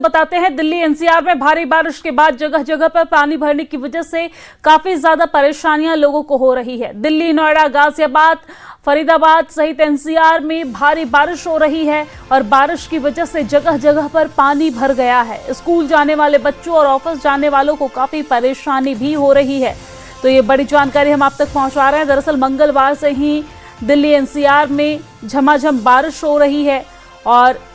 बताते हैं दिल्ली एनसीआर में भारी बारिश के बाद जगह जगह पर पानी भरने की वजह से काफी ज्यादा परेशानियां लोगों को हो रही है। दिल्ली, नोएडा, गाजियाबाद, फरीदाबाद सहित एनसीआर में भारी बारिश हो रही है और बारिश की वजह से जगह जगह पर पानी भर गया है। स्कूल जाने वाले बच्चों और ऑफिस जाने वालों को काफी परेशानी भी हो रही है। तो ये बड़ी जानकारी हम आप तक पहुंचा रहे हैं। दरअसल मंगलवार से ही दिल्ली एनसीआर में झमाझम बारिश हो रही है और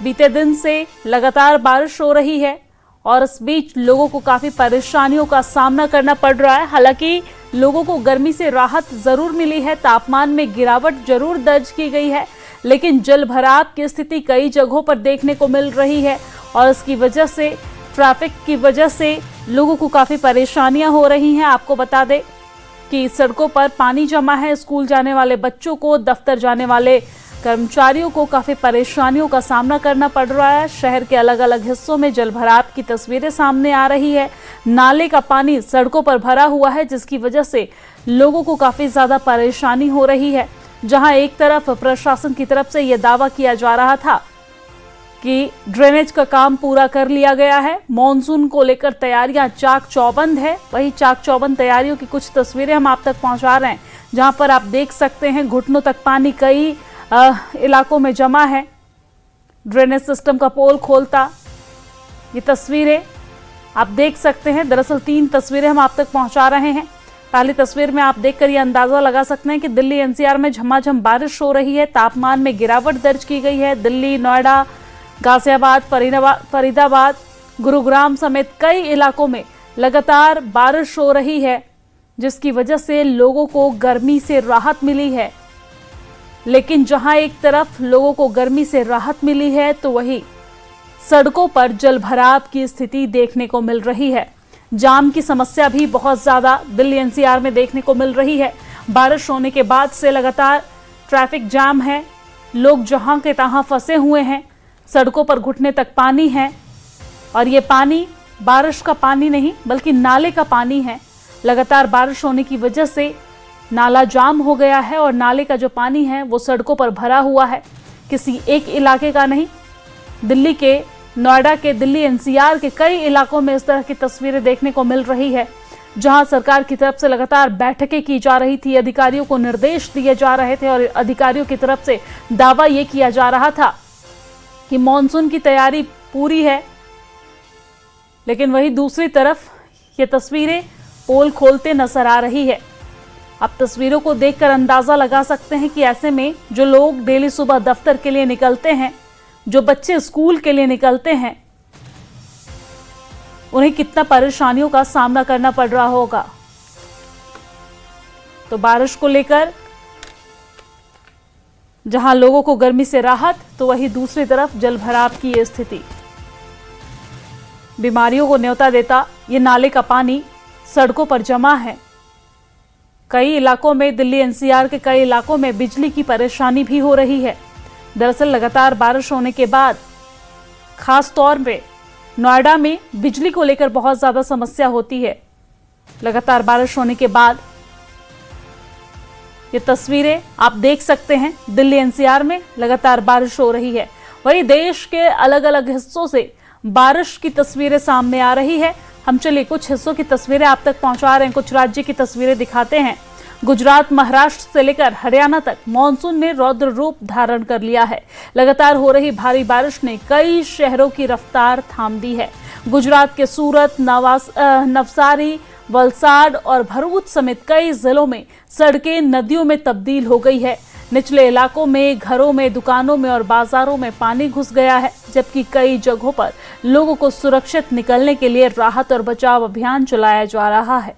बीते दिन से लगातार बारिश हो रही है और इस बीच लोगों को काफी परेशानियों का सामना करना पड़ रहा है। हालांकि लोगों को गर्मी से राहत जरूर मिली है, तापमान में गिरावट जरूर दर्ज की गई है, लेकिन जल भराव की स्थिति कई जगहों पर देखने को मिल रही है और इसकी वजह से ट्रैफिक की वजह से लोगों को काफी परेशानियां हो रही हैं। आपको बता दें कि सड़कों पर पानी जमा है। स्कूल जाने वाले बच्चों को, दफ्तर जाने वाले कर्मचारियों को काफी परेशानियों का सामना करना पड़ रहा है। शहर के अलग अलग हिस्सों में जलभराव की तस्वीरें सामने आ रही है। नाले का पानी सड़कों पर भरा हुआ है, जिसकी वजह से लोगों को काफी ज्यादा परेशानी हो रही है। जहां एक तरफ प्रशासन की तरफ से यह दावा किया जा रहा था कि ड्रेनेज का काम पूरा कर लिया गया है, मॉनसून को लेकर तैयारियां चाक चौबंद है, वही चाक चौबंद तैयारियों की कुछ तस्वीरें हम आप तक पहुंचा रहे हैं, जहां पर आप देख सकते हैं घुटनों तक पानी कई इलाकों में जमा है। ड्रेनेज सिस्टम का पोल खोलता ये तस्वीरें आप देख सकते हैं। दरअसल 3 तस्वीरें हम आप तक पहुंचा रहे हैं। पहली तस्वीर में आप देखकर ये अंदाजा लगा सकते हैं कि दिल्ली एनसीआर में झमाझम बारिश हो रही है, तापमान में गिरावट दर्ज की गई है। दिल्ली, नोएडा, गाजियाबाद, फरीदाबाद, गुरुग्राम समेत कई इलाकों में लगातार बारिश हो रही है, जिसकी वजह से लोगों को गर्मी से राहत मिली है। लेकिन जहां एक तरफ लोगों को गर्मी से राहत मिली है, तो वहीं सड़कों पर जलभराव की स्थिति देखने को मिल रही है। जाम की समस्या भी बहुत ज्यादा दिल्ली एनसीआर में देखने को मिल रही है। बारिश होने के बाद से लगातार ट्रैफिक जाम है। लोग जहां के तहां फंसे हुए हैं, सड़कों पर घुटने तक पानी है और ये पानी बारिश का पानी नहीं बल्कि नाले का पानी है। लगातार बारिश होने की वजह से नाला जाम हो गया है और नाले का जो पानी है वो सड़कों पर भरा हुआ है, किसी एक इलाके का नहीं। दिल्ली के, नोएडा के, दिल्ली एनसीआर के कई इलाकों में इस तरह की तस्वीरें देखने को मिल रही है, जहां सरकार की तरफ से लगातार बैठकें की जा रही थी, अधिकारियों को निर्देश दिए जा रहे थे और अधिकारियों की तरफ से दावा ये किया जा रहा था कि मॉनसून की तैयारी पूरी है। लेकिन वही दूसरी तरफ ये तस्वीरें पोल खोलते नजर आ रही है। आप तस्वीरों को देखकर अंदाजा लगा सकते हैं कि ऐसे में जो लोग डेली सुबह दफ्तर के लिए निकलते हैं, जो बच्चे स्कूल के लिए निकलते हैं, उन्हें कितना परेशानियों का सामना करना पड़ रहा होगा। तो बारिश को लेकर जहां लोगों को गर्मी से राहत, तो वहीं दूसरी तरफ जलभराव की ये स्थिति बीमारियों को न्योता देता। ये नाले का पानी सड़कों पर जमा है। कई इलाकों में, दिल्ली एनसीआर के कई इलाकों में बिजली की परेशानी भी हो रही है। दरअसल लगातार बारिश होने के बाद खास तौर पे नोएडा में बिजली को लेकर बहुत ज्यादा समस्या होती है। लगातार बारिश होने के बाद ये तस्वीरें आप देख सकते हैं, दिल्ली एनसीआर में लगातार बारिश हो रही है। वहीं देश के अलग अलग हिस्सों से बारिश की तस्वीरें सामने आ रही है। हम चलिए कुछ हिस्सों की तस्वीरें आप तक पहुंचा रहे हैं, कुछ राज्य की तस्वीरें दिखाते हैं। गुजरात, महाराष्ट्र से लेकर हरियाणा तक मॉनसून ने रौद्र रूप धारण कर लिया है। लगातार हो रही भारी बारिश ने कई शहरों की रफ्तार थाम दी है। गुजरात के सूरत, नवसारी, वलसाड और भरूच समेत कई जिलों में सड़कें नदियों में तब्दील हो गई है। निचले इलाकों में, घरों में, दुकानों में और बाजारों में पानी घुस गया है, जबकि कई जगहों पर लोगों को सुरक्षित निकलने के लिए राहत और बचाव अभियान चलाया जा रहा है।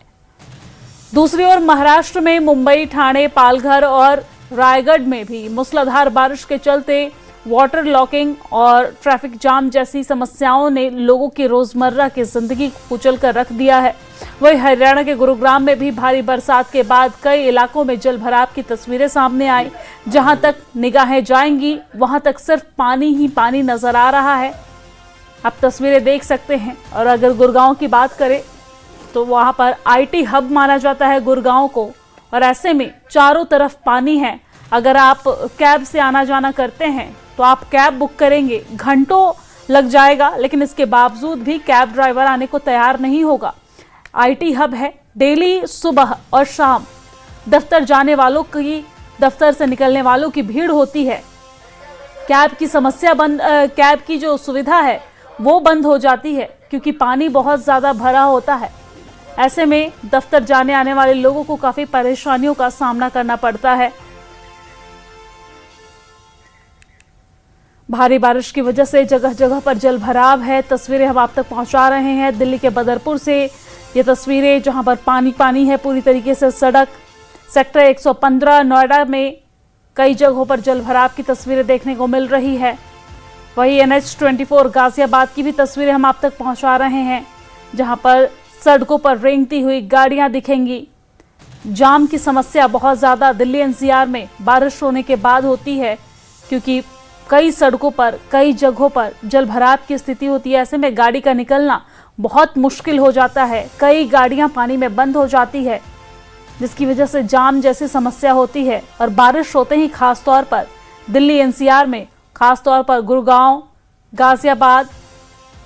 दूसरी ओर महाराष्ट्र में मुंबई, ठाणे, पालघर और रायगढ़ में भी मूसलाधार बारिश के चलते वाटर लॉकिंग और ट्रैफिक जाम जैसी समस्याओं ने लोगों की रोजमर्रा की जिंदगी को कुचल कर रख दिया है। वहीं हरियाणा के गुरुग्राम में भी भारी बरसात के बाद कई इलाकों में जलभराव की तस्वीरें सामने आई। जहां तक निगाहें जाएंगी वहां तक सिर्फ पानी ही पानी नजर आ रहा है। आप तस्वीरें देख सकते हैं। और अगर गुड़गांव की बात करें तो वहां पर आईटी हब माना जाता है गुड़गांव को, और ऐसे में चारों तरफ पानी है। अगर आप कैब से आना जाना करते हैं तो आप कैब बुक करेंगे, घंटों लग जाएगा, लेकिन इसके बावजूद भी कैब ड्राइवर आने को तैयार नहीं होगा। आईटी हब है, डेली सुबह और शाम दफ्तर जाने वालों की, दफ्तर से निकलने वालों की भीड़ होती है। कैब की जो सुविधा है वो बंद हो जाती है क्योंकि पानी बहुत ज़्यादा भरा होता है। ऐसे में दफ्तर जाने आने वाले लोगों को काफ़ी परेशानियों का सामना करना पड़ता है। भारी बारिश की वजह से जगह जगह पर जल भराव है। तस्वीरें हम आप तक पहुंचा रहे हैं दिल्ली के बदरपुर से। ये तस्वीरें जहां पर पानी पानी है पूरी तरीके से। सड़क सेक्टर 115 नोएडा में कई जगहों पर जल भराव की तस्वीरें देखने को मिल रही है। वहीं NH24 गाजियाबाद की भी तस्वीरें हम आप तक पहुंचा रहे हैं, जहां पर सड़कों पर रेंगती हुई गाड़ियां दिखेंगी। जाम की समस्या बहुत ज़्यादा दिल्ली NCR में बारिश होने के बाद होती है, क्योंकि कई सड़कों पर, कई जगहों पर जल भराव की स्थिति होती है। ऐसे में गाड़ी का निकलना बहुत मुश्किल हो जाता है। कई गाड़ियां पानी में बंद हो जाती है, जिसकी वजह से जाम जैसी समस्या होती है। और बारिश होते ही खास तौर पर दिल्ली NCR में, खास तौर पर गुड़गांव, गाजियाबाद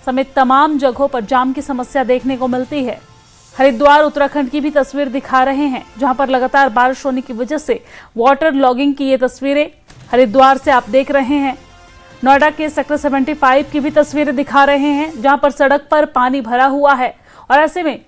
समेत तमाम जगहों पर जाम की समस्या देखने को मिलती है। हरिद्वार उत्तराखंड की भी तस्वीर दिखा रहे हैं, जहां पर लगातार बारिश होने की वजह से वाटर लॉगिंग की ये तस्वीरें हरिद्वार से आप देख रहे हैं। नोएडा के सेक्टर 75 की भी तस्वीरें दिखा रहे हैं, जहां पर सड़क पर पानी भरा हुआ है और ऐसे में